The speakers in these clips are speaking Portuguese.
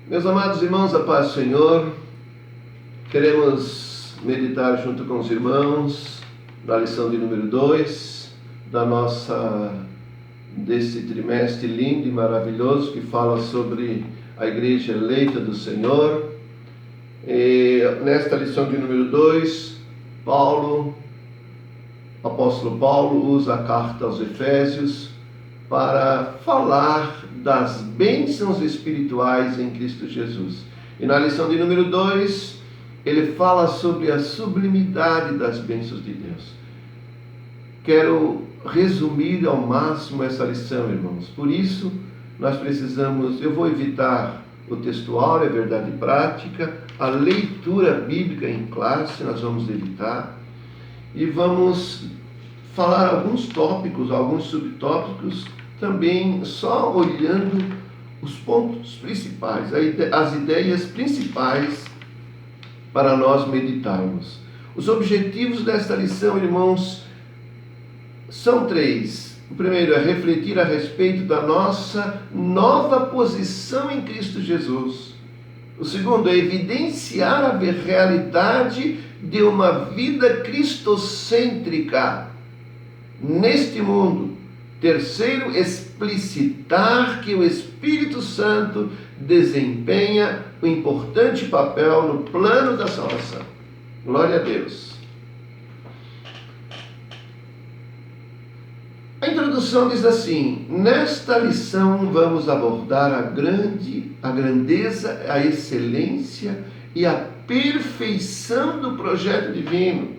Meus amados irmãos, a paz do Senhor, queremos meditar junto com os irmãos na lição de número 2 desse trimestre lindo e maravilhoso que fala sobre a igreja eleita do Senhor. E nesta lição de número 2, o apóstolo Paulo usa a carta aos Efésios para falar das bênçãos espirituais em Cristo Jesus. E na lição de número 2, ele fala sobre a sublimidade das bênçãos de Deus. Quero resumir ao máximo essa lição, irmãos. Por isso, eu vou evitar o textual, é verdade prática, a leitura bíblica em classe, nós vamos evitar, e vamos falar alguns tópicos, alguns subtópicos, também só olhando os pontos principais, as ideias principais para nós meditarmos. Os objetivos desta lição, irmãos, são 3. O primeiro é refletir a respeito da nossa nova posição em Cristo Jesus. O segundo é evidenciar a realidade de uma vida cristocêntrica neste mundo. Terceiro, explicitar que o Espírito Santo desempenha um importante papel no plano da salvação. Glória a Deus. A introdução diz assim: nesta lição vamos abordar a grandeza, a excelência e a perfeição do projeto divino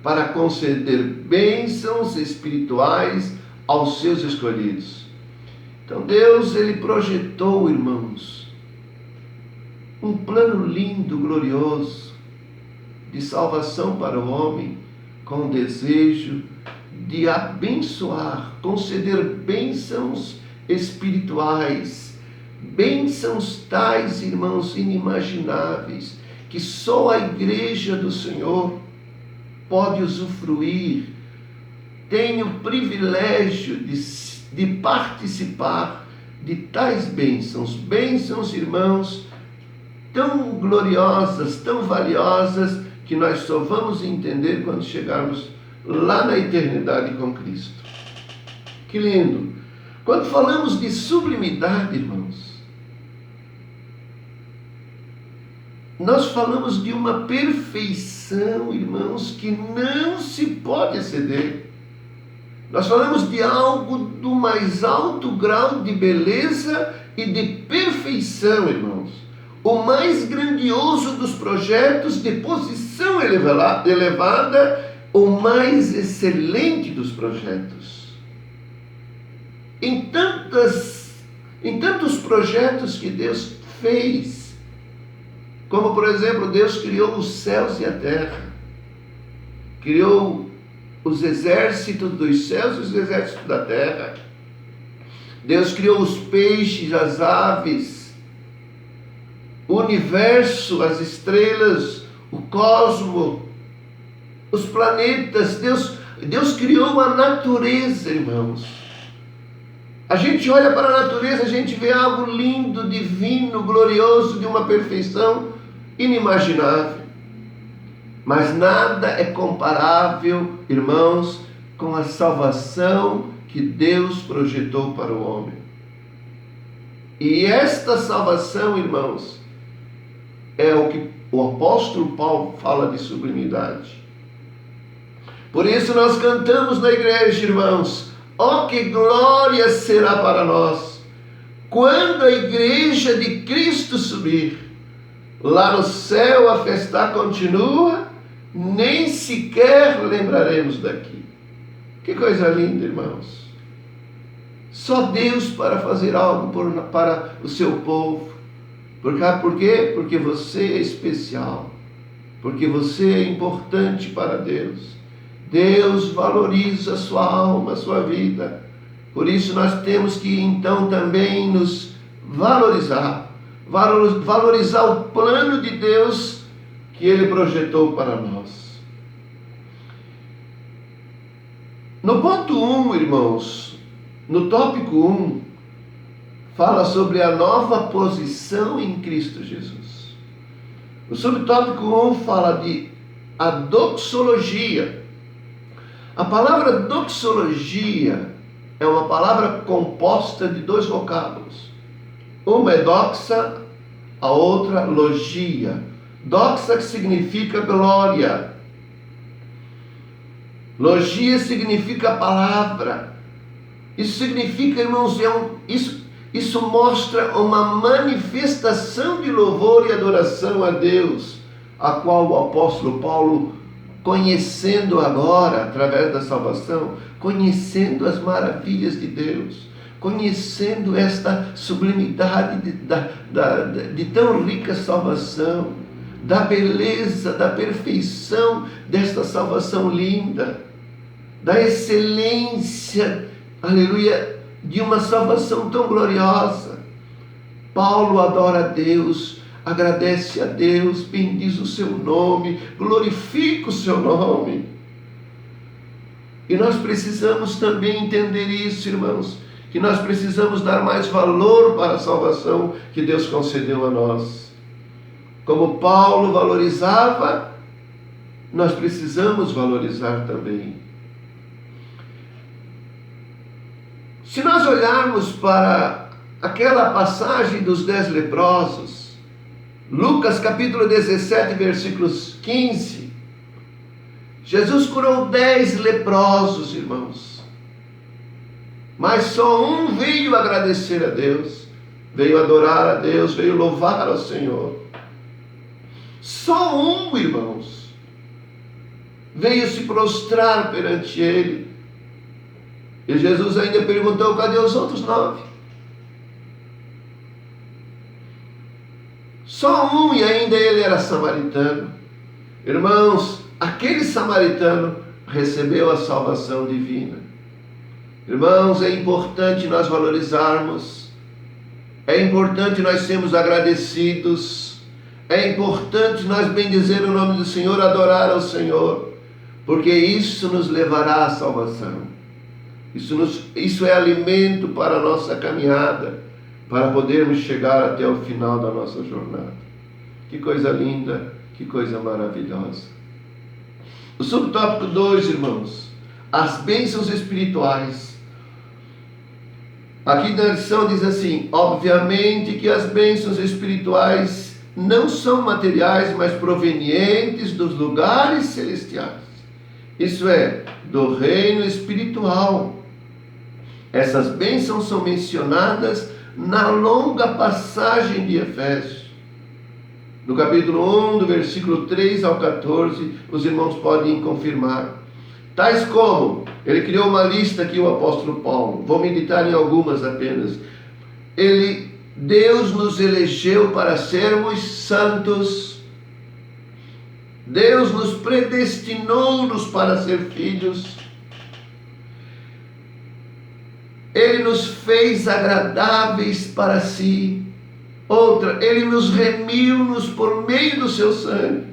para conceder bênçãos espirituais aos seus escolhidos. Então Deus, ele projetou, irmãos, um plano lindo, glorioso, de salvação para o homem, com o desejo de abençoar, conceder bênçãos espirituais, bênçãos tais, irmãos, inimagináveis, que só a igreja do Senhor pode usufruir. Tem o privilégio de participar de tais bênçãos, irmãos, tão gloriosas, tão valiosas, que nós só vamos entender quando chegarmos lá na eternidade com Cristo. Que lindo! Quando falamos de sublimidade, irmãos, nós falamos de uma perfeição, irmãos, que não se pode exceder. Nós falamos de algo do mais alto grau de beleza e de perfeição, irmãos. O mais grandioso dos projetos de posição elevada, o mais excelente dos projetos. Em tantos projetos que Deus fez, como por exemplo, Deus criou os céus e a terra, criou os exércitos dos céus e os exércitos da terra. Deus criou os peixes, as aves, o universo, as estrelas, o cosmo, os planetas. Deus criou a natureza, irmãos. A gente olha para a natureza, a gente vê algo lindo, divino, glorioso, de uma perfeição inimaginável. Mas nada é comparável, irmãos, com a salvação que Deus projetou para o homem. E esta salvação, irmãos, é o que o apóstolo Paulo fala de sublimidade. Por isso nós cantamos na igreja, irmãos: ó, que glória será para nós quando a igreja de Cristo subir. Lá no céu a festa continua, nem sequer lembraremos daqui. Que coisa linda, irmãos. Só Deus para fazer algo para o seu povo. Por quê? Porque você é especial. Porque você é importante para Deus. Deus valoriza a sua alma, a sua vida. Por isso nós temos que então também nos valorizar o plano de Deus que Ele projetou para nós. No ponto 1, irmãos, no tópico 1, fala sobre a nova posição em Cristo Jesus. O subtópico 1 fala de a doxologia. A palavra doxologia é uma palavra composta de dois vocábulos. Uma é doxa, a outra logia. Doxa significa glória. Logia significa palavra. Isso significa, irmãos, isso mostra uma manifestação de louvor e adoração a Deus, a qual o apóstolo Paulo, conhecendo agora, através da salvação, conhecendo as maravilhas de Deus, conhecendo esta sublimidade de tão rica salvação, da beleza, da perfeição desta salvação linda, da excelência, aleluia, de uma salvação tão gloriosa. Paulo adora a Deus, agradece a Deus, bendiz o seu nome, glorifica o seu nome. E nós precisamos também entender isso, irmãos, que nós precisamos dar mais valor para a salvação que Deus concedeu a nós. Como Paulo valorizava, nós precisamos valorizar também. Se nós olharmos para aquela passagem dos 10 leprosos, Lucas capítulo 17, versículos 15, Jesus curou 10 leprosos, irmãos. Mas só um veio agradecer a Deus, veio adorar a Deus, veio louvar ao Senhor. Só um, irmãos, veio se prostrar perante Ele. E Jesus ainda perguntou: cadê os outros 9? Só um, e ainda ele era samaritano. Irmãos, aquele samaritano recebeu a salvação divina. Irmãos, é importante nós valorizarmos, é importante nós sermos agradecidos, é importante nós bendizer o nome do Senhor, adorar ao Senhor, porque isso nos levará à salvação. Isso é alimento para a nossa caminhada, para podermos chegar até o final da nossa jornada. Que coisa linda, que coisa maravilhosa. O subtópico 2, irmãos, as bênçãos espirituais. Aqui na lição diz assim: obviamente que as bênçãos espirituais não são materiais, mas provenientes dos lugares celestiais. Isso é, do reino espiritual. Essas bênçãos são mencionadas na longa passagem de Efésios. No capítulo 1, do versículo 3 ao 14, os irmãos podem confirmar. Tais como, ele criou uma lista aqui, o apóstolo Paulo, vou meditar em algumas apenas. Deus nos elegeu para sermos santos. Deus nos predestinou-nos para ser filhos. Ele nos fez agradáveis para si. Outra, Ele nos remiu-nos por meio do seu sangue.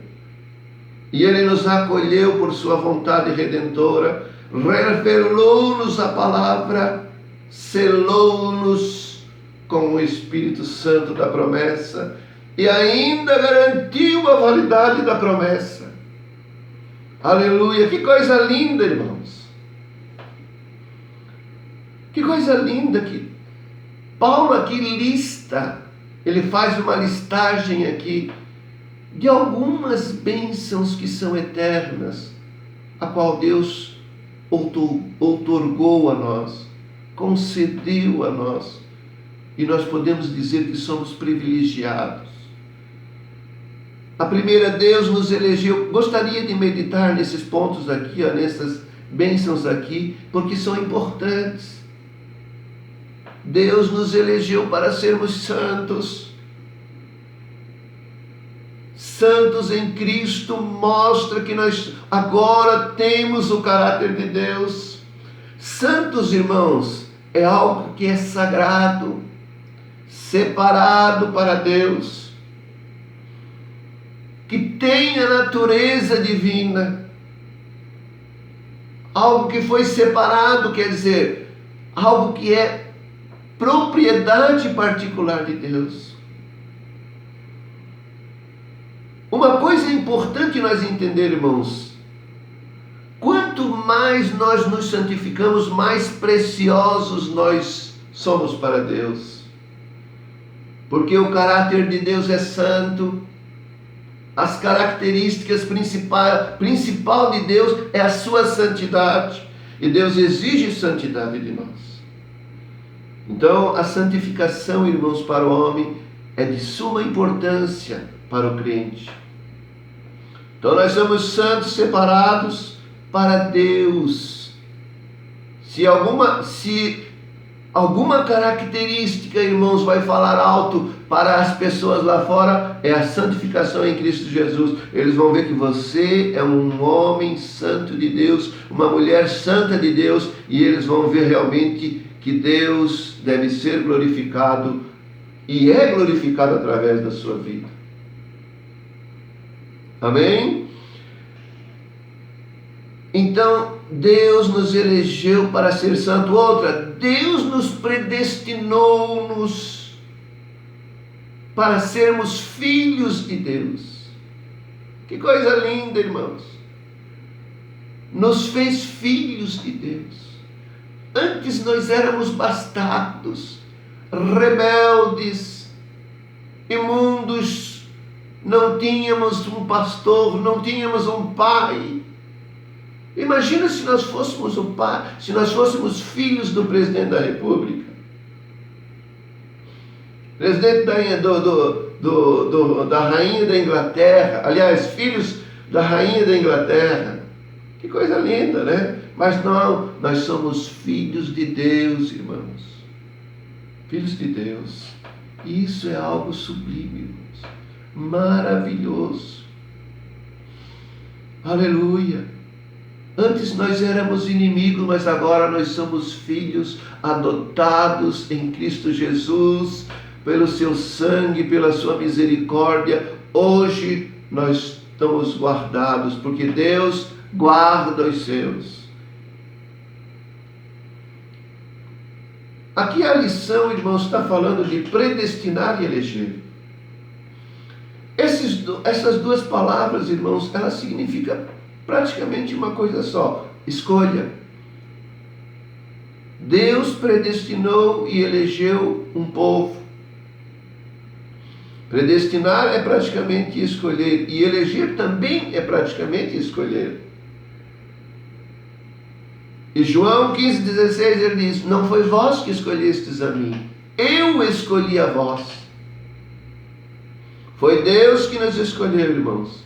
E Ele nos acolheu por sua vontade redentora, revelou-nos a palavra, selou-nos com o Espírito Santo da promessa e ainda garantiu a validade da promessa. Aleluia! Que coisa linda, irmãos! Que coisa linda que Paulo aqui lista, ele faz uma listagem aqui de algumas bênçãos que são eternas, a qual Deus outorgou a nós, concedeu a nós, e nós podemos dizer que somos privilegiados. A primeira, Deus nos elegeu. Gostaria de meditar nesses pontos aqui, nessas bênçãos aqui, porque são importantes. Deus nos elegeu para sermos santos. Santos em Cristo mostra que nós agora temos o caráter de Deus. Santos, irmãos, é algo que é sagrado, separado para Deus, que tem a natureza divina. Algo que foi separado, quer dizer, algo que é propriedade particular de Deus. Uma coisa importante nós entender, irmãos: quanto mais nós nos santificamos, mais preciosos nós somos para Deus. Porque o caráter de Deus é santo. As características principal de Deus é a sua santidade. E Deus exige santidade de nós. Então, a santificação, irmãos, para o homem é de suma importância para o crente. Então, nós somos santos, separados para Deus. Se alguma característica, irmãos, vai falar alto para as pessoas lá fora, é a santificação em Cristo Jesus. Eles vão ver que você é um homem santo de Deus, uma mulher santa de Deus, e eles vão ver realmente que Deus deve ser glorificado e é glorificado através da sua vida. Amém? Então, Deus nos elegeu para ser santo. Outra, Deus nos predestinou-nos para sermos filhos de Deus. Que coisa linda, irmãos. Nos fez filhos de Deus. Antes nós éramos bastardos, rebeldes, imundos, não tínhamos um pastor, não tínhamos um pai. Imagina se nós fôssemos o pai, se nós fôssemos filhos do presidente da República. Presidente da rainha da Inglaterra, aliás, filhos da rainha da Inglaterra. Que coisa linda, né? Mas não, nós somos filhos de Deus, irmãos. Filhos de Deus. E isso é algo sublime, irmãos. Maravilhoso. Aleluia. Antes nós éramos inimigos, mas agora nós somos filhos adotados em Cristo Jesus, pelo seu sangue, pela sua misericórdia. Hoje nós estamos guardados, porque Deus guarda os seus. Aqui a lição, irmãos, está falando de predestinar e eleger. Essas duas palavras, irmãos, elas significam praticamente uma coisa só: escolha. Deus predestinou e elegeu um povo. Predestinar é praticamente escolher, e eleger também é praticamente escolher. E João 15,16 ele diz: não foi vós que escolhestes a mim, eu escolhi a vós. Foi Deus que nos escolheu, irmãos.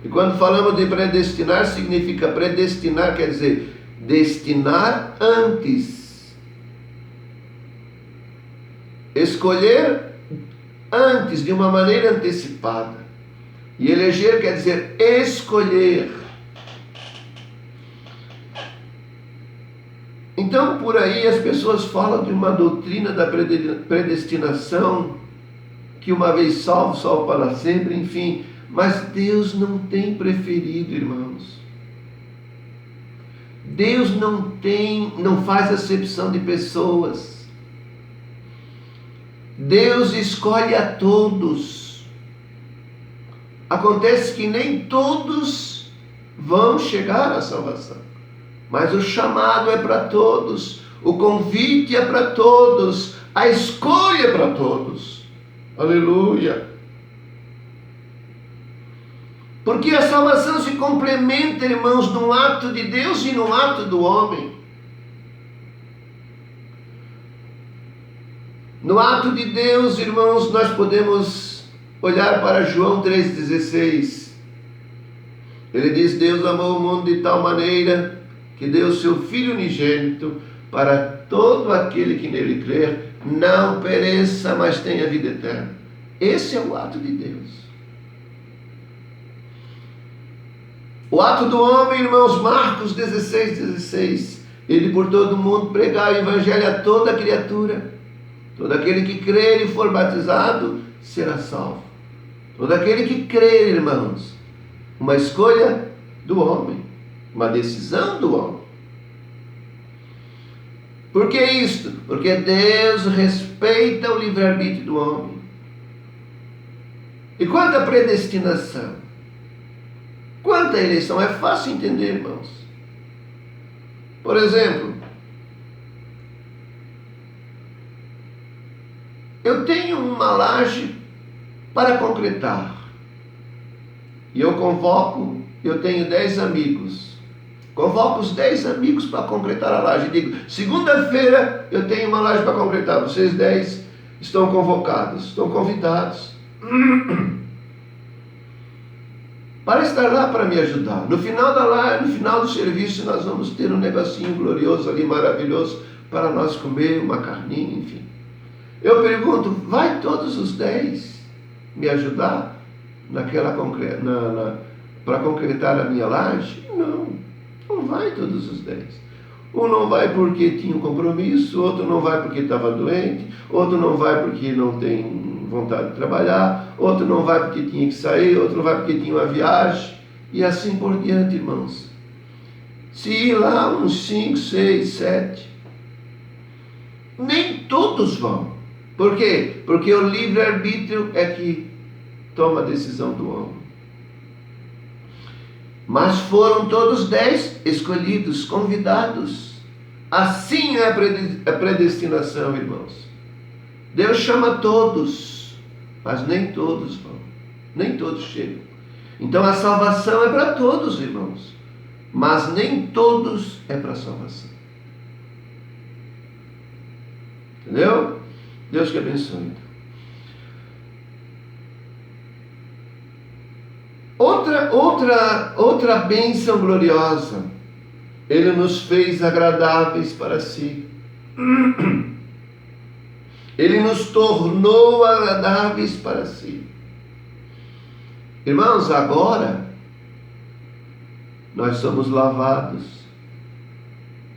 E quando falamos de predestinar, significa predestinar, quer dizer, destinar antes. Escolher antes, de uma maneira antecipada. E eleger quer dizer escolher. Então, por aí as pessoas falam de uma doutrina da predestinação, que uma vez salvo, salvo para sempre, enfim. Mas Deus não tem preferido, irmãos. Deus não faz acepção de pessoas. Deus escolhe a todos. Acontece que nem todos vão chegar à salvação, mas o chamado é para todos, o convite é para todos, a escolha é para todos. Aleluia! Porque a salvação se complementa, irmãos, no ato de Deus e no ato do homem. No ato de Deus, irmãos, nós podemos olhar para João 3,16. Ele diz: Deus amou o mundo de tal maneira que deu o seu Filho unigênito, para todo aquele que nele crer não pereça, mas tenha vida eterna. Esse é o ato de Deus. O ato do homem, irmãos, Marcos 16,16. Ele por todo mundo pregar o evangelho a toda criatura. Todo aquele que crer e for batizado será salvo. Todo aquele que crer, irmãos. Uma escolha do homem. Uma decisão do homem. Por que isto? Porque Deus respeita o livre-arbítrio do homem. E quanto à predestinação? Quanto à eleição? É fácil entender, irmãos. Por exemplo, eu tenho uma laje para concretar. E eu tenho 10 amigos. Convoco os 10 amigos para concretar a laje. Digo, segunda-feira eu tenho uma laje para concretar. Vocês 10 estão convocados, estão convidados para estar lá para me ajudar. No final da laje, no final do serviço, nós vamos ter um negocinho glorioso ali, maravilhoso, para nós comer, uma carninha, enfim. Eu pergunto, vai todos os 10 me ajudar para concretar a minha laje? Não vai todos os 10. Um não vai porque tinha um compromisso, outro não vai porque estava doente, outro não vai porque não tem vontade de trabalhar, outro não vai porque tinha que sair, outro não vai porque tinha uma viagem, e assim por diante, irmãos. Se ir lá uns 5, 6, 7, nem todos vão. Por quê? Porque o livre-arbítrio é que toma a decisão do homem. Mas foram todos 10 escolhidos, convidados. Assim é a predestinação, irmãos. Deus chama todos, mas nem todos vão. Nem todos chegam. Então a salvação é para todos, irmãos. Mas nem todos é para a salvação. Entendeu? Deus que abençoe. Então. Outra bênção gloriosa. Ele nos fez agradáveis para si. Ele nos tornou agradáveis para si. Irmãos, agora nós somos lavados,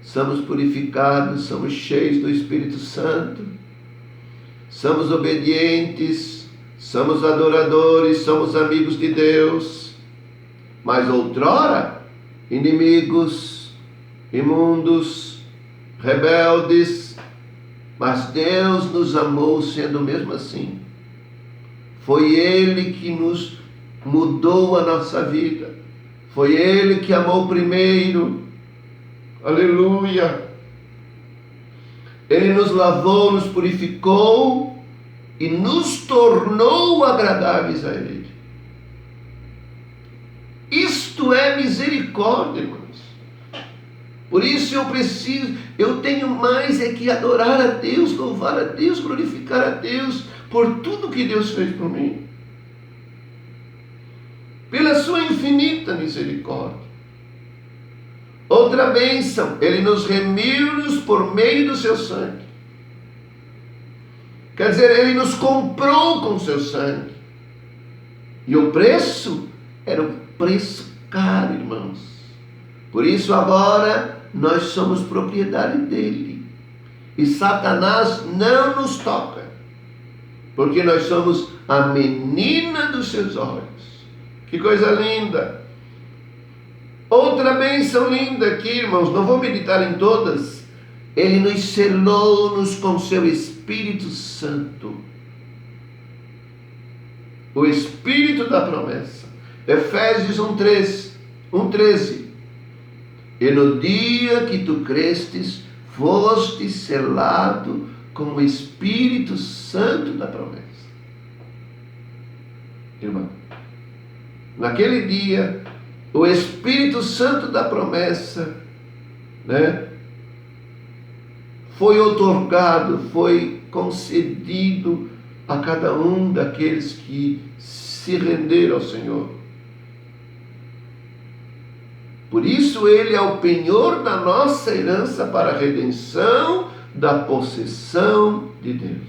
somos purificados, somos cheios do Espírito Santo, somos obedientes, somos adoradores, somos amigos de Deus. Mas outrora, inimigos, imundos, rebeldes, mas Deus nos amou sendo mesmo assim. Foi Ele que nos mudou a nossa vida. Foi Ele que amou primeiro. Aleluia! Ele nos lavou, nos purificou e nos tornou agradáveis a Ele. Isto é misericórdia, irmãos. Por isso eu tenho mais é que adorar a Deus, louvar a Deus, glorificar a Deus por tudo que Deus fez por mim. Pela sua infinita misericórdia. Outra bênção, Ele nos remiu-nos por meio do seu sangue. Quer dizer, Ele nos comprou com o seu sangue. E o preço era um preço caro, irmãos. Por isso agora nós somos propriedade dele. E Satanás não nos toca. Porque nós somos a menina dos seus olhos. Que coisa linda! Outra bênção linda aqui, irmãos, não vou meditar em todas. Ele nos selou-nos com seu Espírito Santo. O Espírito da promessa. Efésios 1:13. E no dia que tu crestes, foste selado com o Espírito Santo da promessa. Irmão, naquele dia, o Espírito Santo da promessa, foi outorgado, foi concedido a cada um daqueles que se renderam ao Senhor. Por isso Ele é o penhor da nossa herança para a redenção da possessão de Deus.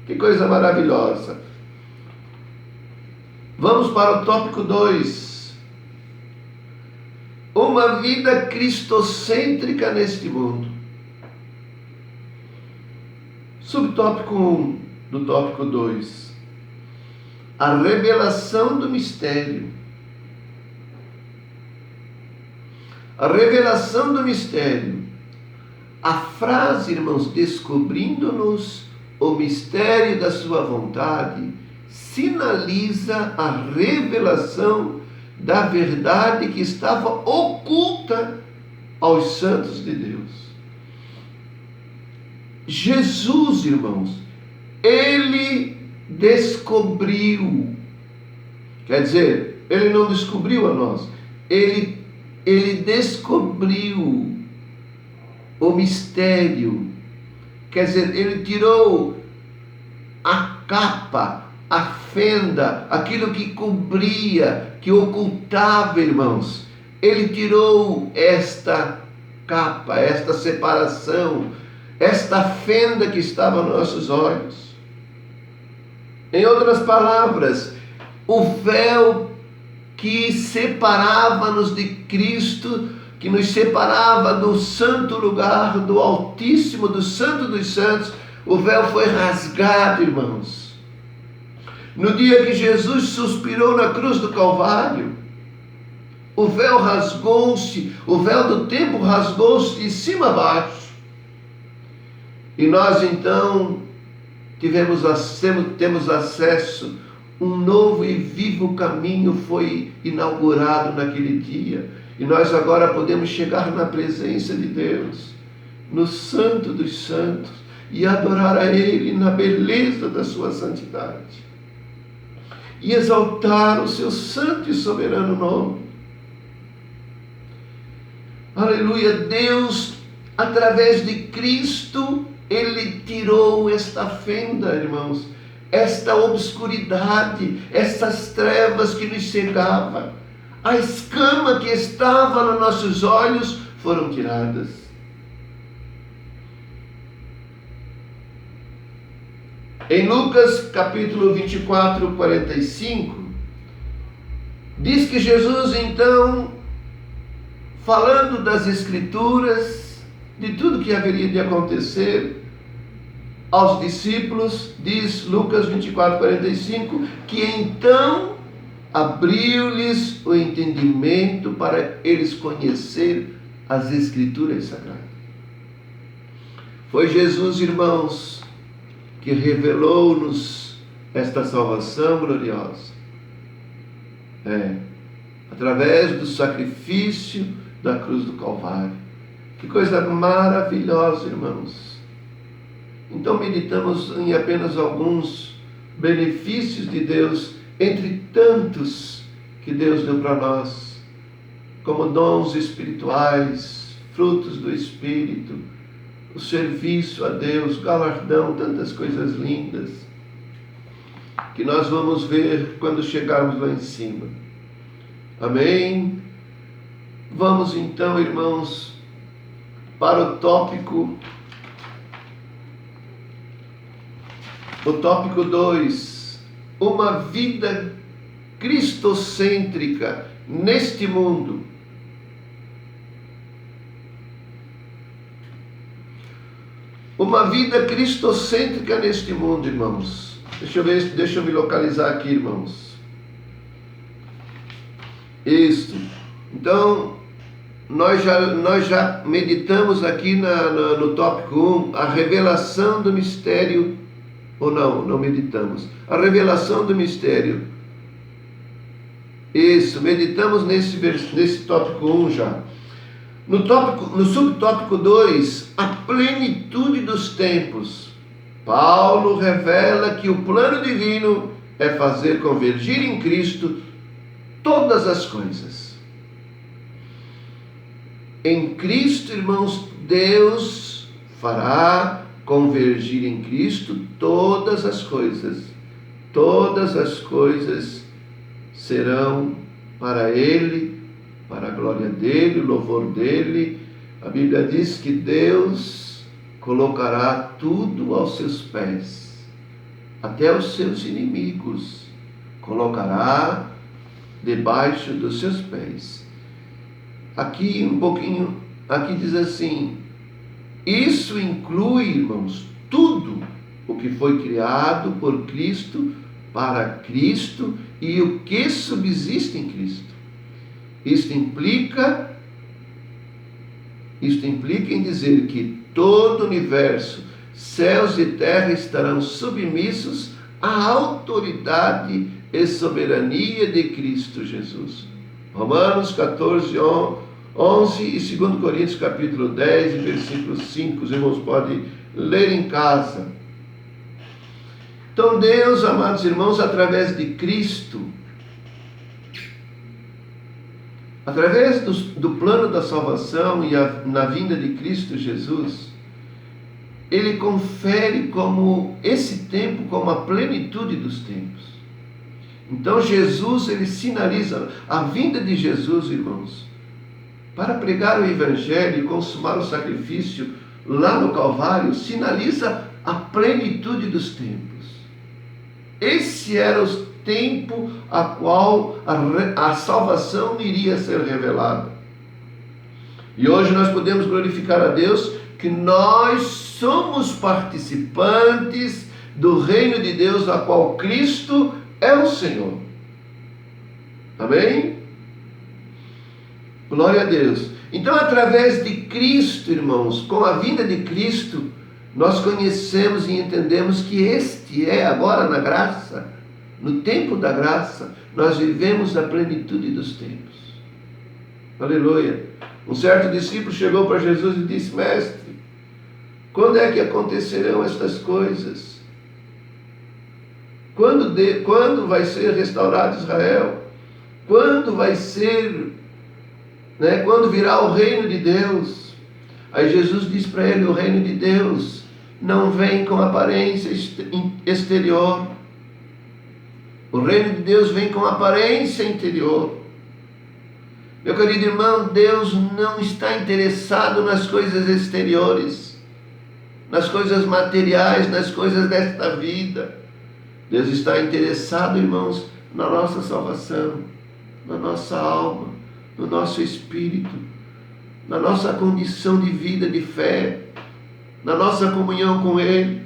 Que coisa maravilhosa! Vamos para o tópico 2. Uma vida cristocêntrica neste mundo. Subtópico 1 do tópico 2. A revelação do mistério. A revelação do mistério. A frase, irmãos, descobrindo-nos o mistério da sua vontade, sinaliza a revelação da verdade que estava oculta aos santos de Deus. Jesus, irmãos, ele descobriu, quer dizer, ele não descobriu a nós, ele descobriu o mistério, quer dizer, ele tirou a capa, a fenda, aquilo que cobria, que ocultava, irmãos. Ele tirou esta capa, esta separação, esta fenda que estava nos nossos olhos. Em outras palavras, o véu que separava-nos de Cristo, que nos separava do santo lugar, do Altíssimo, do Santo dos Santos, o véu foi rasgado, irmãos. No dia que Jesus suspirou na cruz do Calvário, o véu rasgou-se, o véu do templo rasgou-se de cima a baixo. E nós então temos acesso, um novo e vivo caminho foi inaugurado naquele dia. E nós agora podemos chegar na presença de Deus, no Santo dos Santos, e adorar a Ele na beleza da sua santidade. E exaltar o seu santo e soberano nome. Aleluia! Deus, através de Cristo, Ele tirou esta fenda, irmãos, esta obscuridade, essas trevas que nos cegavam. A escama que estava nos nossos olhos foram tiradas. Em Lucas capítulo 24, 45, diz que Jesus então, falando das Escrituras, de tudo que haveria de acontecer aos discípulos, diz Lucas 24, 45, que então abriu-lhes o entendimento para eles conhecer as Escrituras Sagradas. Foi Jesus, irmãos, que revelou-nos esta salvação gloriosa. Através do sacrifício da cruz do Calvário. Que coisa maravilhosa, irmãos. Então meditamos em apenas alguns benefícios de Deus, entre tantos que Deus deu para nós, como dons espirituais, frutos do Espírito, o serviço a Deus, galardão, tantas coisas lindas, que nós vamos ver quando chegarmos lá em cima. Amém? Vamos então, irmãos, para o tópico 2, uma vida cristocêntrica neste mundo. Uma vida cristocêntrica neste mundo, irmãos. Deixa eu me localizar aqui, irmãos. Isso. Então, nós já meditamos aqui no tópico 1, a revelação do mistério, ou não meditamos. A revelação do mistério. Isso, meditamos nesse tópico 1 já. No subtópico 2, a plenitude dos tempos. Paulo revela que o plano divino é fazer convergir em Cristo todas as coisas. Em Cristo, irmãos, Deus fará convergir em Cristo todas as coisas. Todas as coisas serão para Ele, para a glória dEle, o louvor dEle. A Bíblia diz que Deus colocará tudo aos seus pés, até os seus inimigos colocará debaixo dos seus pés. Aqui aqui diz assim, isso inclui, irmãos, tudo o que foi criado por Cristo, para Cristo e o que subsiste em Cristo. Isto implica em dizer que todo o universo, céus e terra estarão submissos à autoridade e soberania de Cristo Jesus. Romanos 14, 11 e 2 Coríntios capítulo 10 e versículo 5. Os irmãos podem ler em casa. Então Deus, amados irmãos, através de Cristo, através do plano da salvação e na vinda de Cristo Jesus, Ele confere como esse tempo como a plenitude dos tempos. Então Jesus, ele sinaliza a vinda de Jesus, irmãos, para pregar o Evangelho e consumar o sacrifício lá no Calvário, sinaliza a plenitude dos tempos. Esse era o tempo a qual a salvação iria ser revelada. E hoje nós podemos glorificar a Deus que nós somos participantes do reino de Deus, a qual Cristo é o Senhor. Amém? Glória a Deus. Então, através de Cristo, irmãos, com a vinda de Cristo, nós conhecemos e entendemos que este é agora na graça, no tempo da graça, nós vivemos a plenitude dos tempos. Aleluia. Um certo discípulo chegou para Jesus e disse: Mestre, quando é que acontecerão estas coisas? Quando vai ser restaurado Israel? Quando vai ser, quando virá o reino de Deus? Aí Jesus diz para ele: o reino de Deus não vem com aparência exterior. O reino de Deus vem com aparência interior. Meu querido irmão, Deus não está interessado nas coisas exteriores, nas coisas materiais, nas coisas desta vida. Deus está interessado, irmãos, na nossa salvação, na nossa alma, no nosso espírito, na nossa condição de vida, de fé, na nossa comunhão com Ele.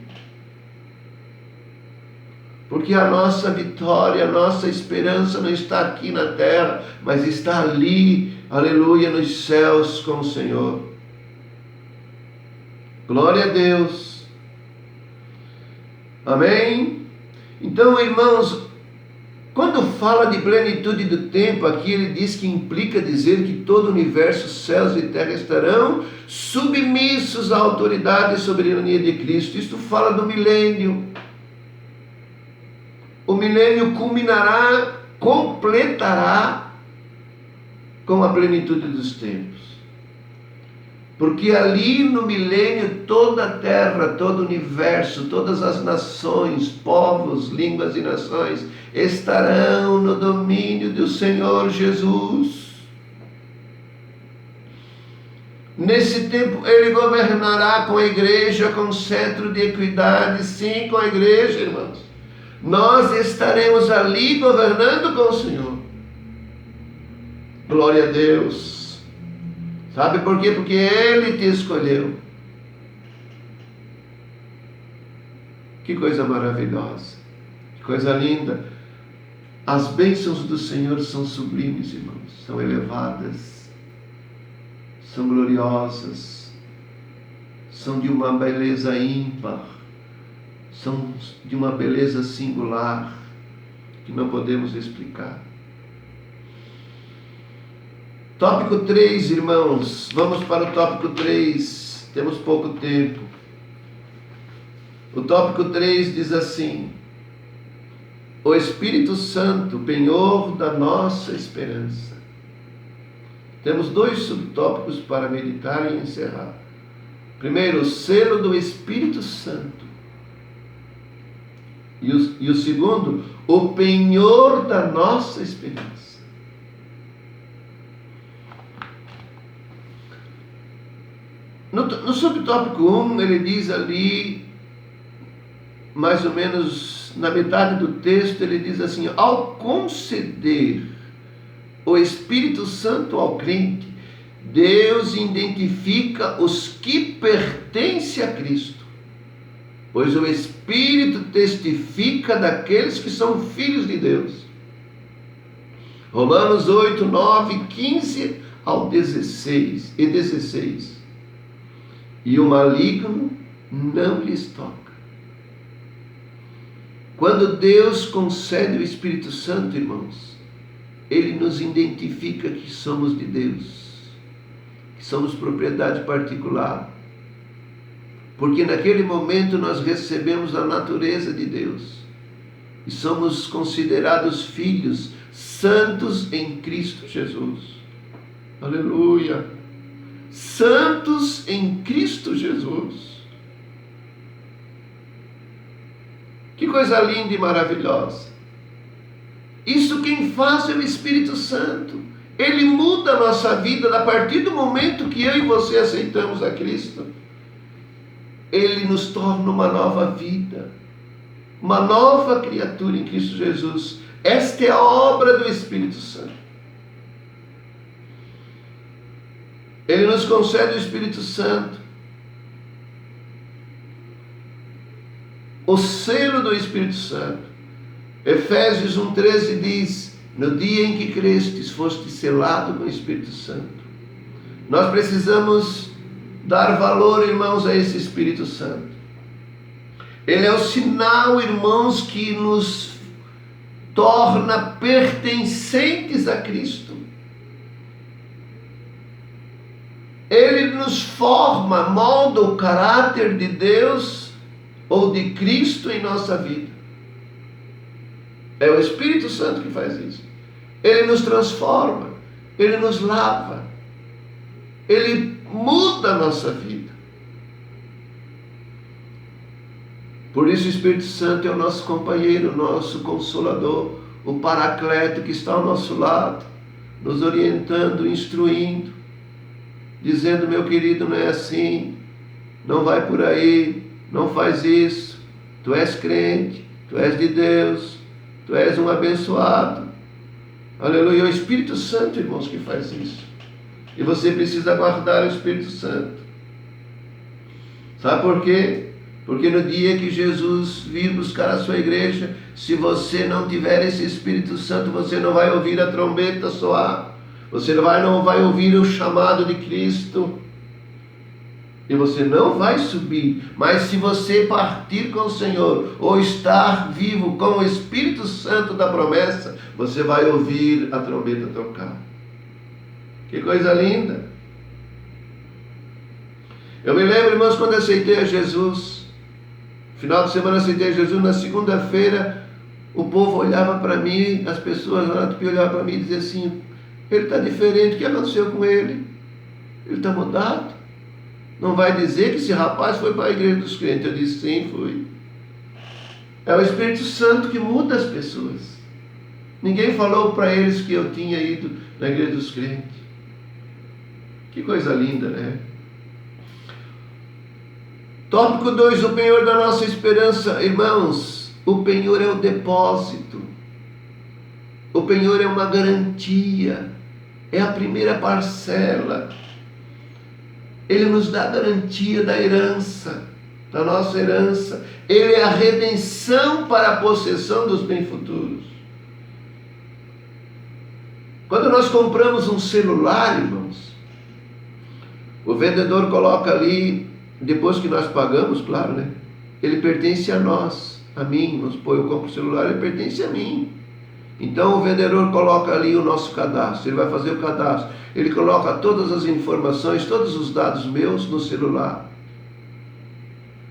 Porque a nossa vitória, a nossa esperança não está aqui na terra, mas está ali, aleluia, nos céus com o Senhor. Glória a Deus. Amém? Então, irmãos, quando fala de plenitude do tempo, aqui ele diz que implica dizer que todo o universo, céus e terra estarão submissos à autoridade e soberania de Cristo. Isto fala do milênio. O milênio culminará, completará com a plenitude dos tempos. Porque ali no milênio toda a terra, todo o universo, todas as nações, povos, línguas e nações estarão no domínio do Senhor Jesus. Nesse tempo Ele governará com a igreja, com cetro de equidade. Sim, com a igreja, irmãos. Nós estaremos ali governando com o Senhor. Glória a Deus. Sabe por quê? Porque Ele te escolheu. Que coisa maravilhosa. Que coisa linda. As bênçãos do Senhor são sublimes, irmãos. São elevadas. São gloriosas. São de uma beleza ímpar. São de uma beleza singular que não podemos explicar. Tópico 3, irmãos. Vamos para o tópico 3. Temos pouco tempo. O tópico 3 diz assim: o Espírito Santo, penhor da nossa esperança. Temos 2 subtópicos para meditar e encerrar. Primeiro, o selo do Espírito Santo. E o segundo, o penhor da nossa esperança. No subtópico 1, ele diz ali, mais ou menos na metade do texto, ele diz assim: ao conceder o Espírito Santo ao crente, Deus identifica os que pertencem a Cristo. Pois o Espírito testifica daqueles que são filhos de Deus. Romanos 8, 9, 15 ao 16 e 16. e o maligno não lhes toca. Quando Deus concede o Espírito Santo, irmãos, Ele nos identifica que somos de Deus, que somos propriedade particular, porque naquele momento nós recebemos a natureza de Deus e somos considerados filhos santos em Cristo Jesus. Aleluia! Santos em Cristo Jesus. Que coisa linda e maravilhosa. Isso quem faz é o Espírito Santo. Ele muda a nossa vida a partir do momento que eu e você aceitamos a Cristo. Ele nos torna uma nova vida, uma nova criatura em Cristo Jesus. Esta é a obra do Espírito Santo. Ele nos concede o Espírito Santo. O selo do Espírito Santo. Efésios 1,13 diz: no dia em que crestes, foste selado com o Espírito Santo. Nós precisamos dar valor, irmãos, a esse Espírito Santo. Ele é o sinal, irmãos, que nos torna pertencentes a Cristo. Ele nos forma, molda o caráter de Deus ou de Cristo em nossa vida. É o Espírito Santo que faz isso. Ele nos transforma, Ele nos lava, Ele muda a nossa vida. Por isso o Espírito Santo é o nosso companheiro, o nosso consolador, o paracleto que está ao nosso lado, nos orientando, instruindo, dizendo: meu querido, não é assim, não vai por aí, não faz isso, tu és crente, tu és de Deus, tu és um abençoado. Aleluia. É o Espírito Santo, irmãos, que faz isso. E você precisa guardar o Espírito Santo. Sabe por quê? Porque no dia que Jesus vir buscar a sua igreja, se você não tiver esse Espírito Santo, você não vai ouvir a trombeta soar. Você não vai ouvir o chamado de Cristo. E você não vai subir. Mas se você partir com o Senhor, ou estar vivo com o Espírito Santo da promessa, você vai ouvir a trombeta tocar. Que coisa linda! Eu me lembro, irmãos, quando aceitei a Jesus. Final de semana aceitei a Jesus. Na segunda-feira, o povo olhava para mim, as pessoas lá do Tupi olhavam para mim e diziam assim: ele está diferente, o que aconteceu com ele? Ele está mudado? Não vai dizer que esse rapaz foi para a igreja dos crentes? Eu disse: sim, fui. É o Espírito Santo que muda as pessoas. Ninguém falou para eles que eu tinha ido na igreja dos crentes. Que coisa linda, né? Tópico 2, o penhor da nossa esperança. Irmãos, o penhor é o depósito. O penhor é uma garantia. É a primeira parcela. Ele nos dá a garantia da herança, da nossa herança. Ele é a redenção para a possessão dos bens futuros. Quando nós compramos um celular, irmãos, o vendedor coloca ali, depois que nós pagamos, claro, né? Ele pertence a nós, a mim. Vamos supor, eu compro o celular, ele pertence a mim. Então o vendedor coloca ali o nosso cadastro, ele vai fazer o cadastro, ele coloca todas as informações, todos os dados meus no celular.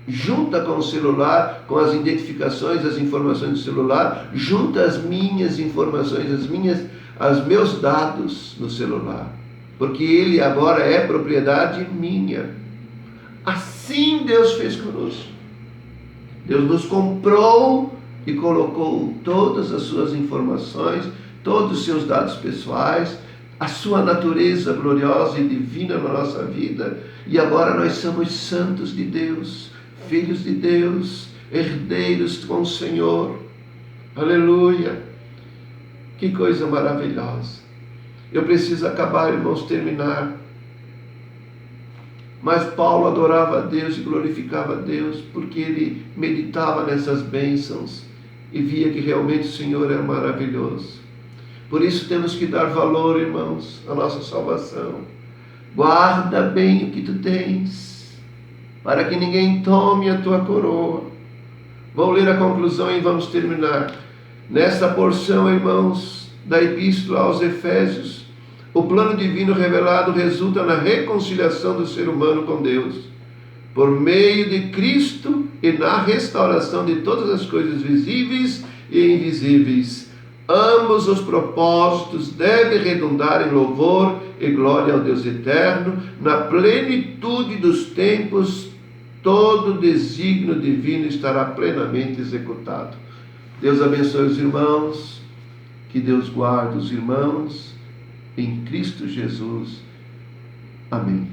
Junta com o celular, com as identificações, as informações do celular, junta as minhas informações, os meus dados no celular. Porque ele agora é propriedade minha. Assim Deus fez conosco. Deus nos comprou e colocou todas as suas informações, todos os seus dados pessoais, a sua natureza gloriosa e divina na nossa vida. E agora nós somos santos de Deus, filhos de Deus, herdeiros com o Senhor. Aleluia! Que coisa maravilhosa! Eu preciso acabar, irmãos, terminar. Mas Paulo adorava a Deus e glorificava a Deus, porque ele meditava nessas bênçãos e via que realmente o Senhor era maravilhoso. Por isso temos que dar valor, irmãos, à nossa salvação. Guarda bem o que tu tens. para que ninguém tome a tua coroa. Vou ler a conclusão e vamos terminar. Nesta porção, irmãos, da Epístola aos Efésios, o plano divino revelado resulta na reconciliação do ser humano com Deus, por meio de Cristo, e na restauração de todas as coisas visíveis e invisíveis. Ambos os propósitos devem redundar em louvor e glória ao Deus eterno. Na plenitude dos tempos, todo o desígnio divino estará plenamente executado. Deus abençoe os irmãos, que Deus guarde os irmãos em Cristo Jesus. Amém.